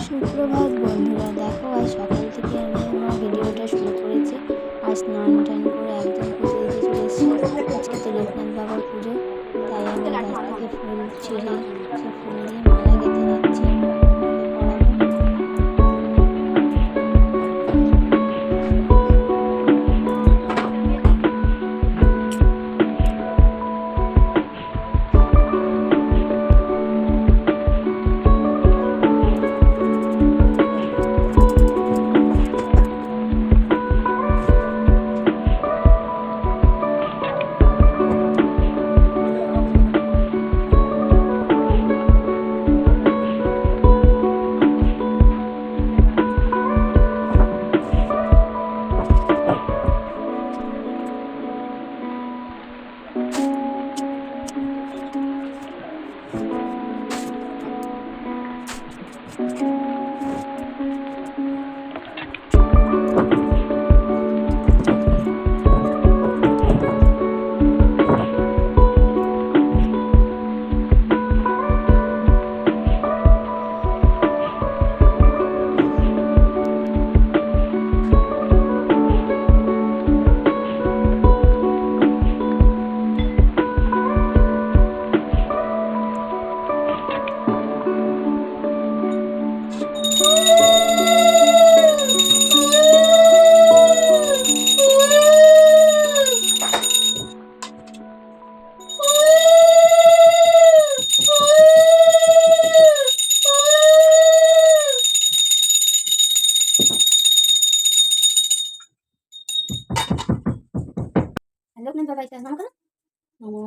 সুপ্রভাত বন্ধুরা, দেখো আজ সকাল থেকে আমি আমার ভিডিওটা শুরু করেছি। আজ স্নান টান করে একদম পুজো দিতে চলে এসেছি। আজকে তো লোকনাথ বাবার পুজো, তাই আমি গাছ থেকে ফুল ছিঁড়ে সে ফুল দিয়ে মালা গেঁথে নিচ্ছি, মাকে পরাবো। লোকনাথ বাবা এসে নমো করো, নমো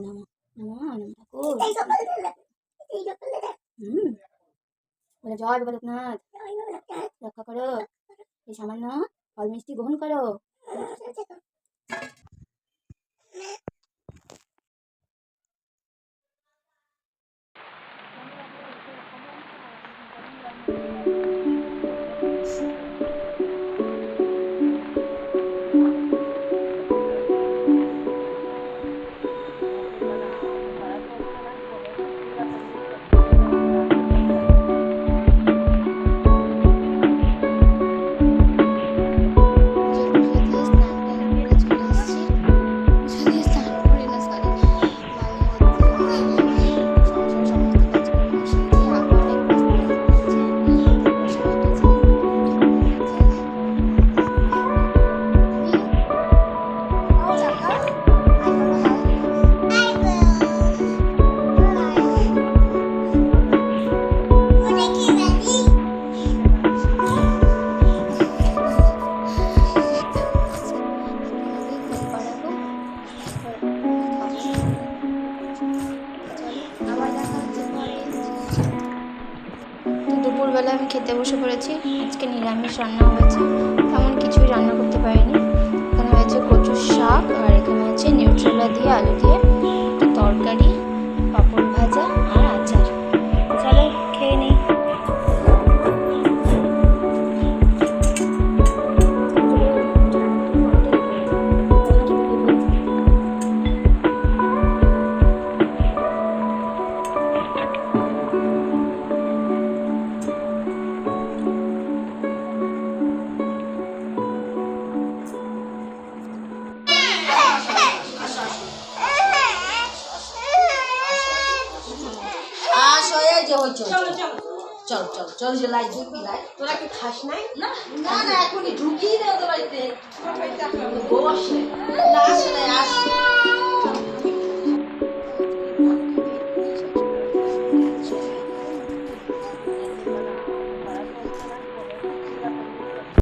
নমো নমো নমো ঠাকুর। বলে জয় বাবা লোকনাথ, রক্ষা করো, এই সামান্য ফল মিষ্টি গ্রহণ করো। দুপুরবেলা আমি খেতে বসে পড়েছি। আজকে নিরামিষ রান্না হয়েছে, তেমন কিছুই রান্না করতে পারিনি। এখানে হয়েছে কচুর শাক, আর এখানে হচ্ছে নিউট্রেলা দিয়ে আলু দিয়ে একটা তরকারি, পাঁপড় ভাজা আর আচার। চলো খেয়ে নিই। চল চল চল যে লাই ঢুকবি লাই, তোরা কি খাস নাই? না না এখনই ঢুকিয়ে দে ওদের বাড়িতে। বস না আসলে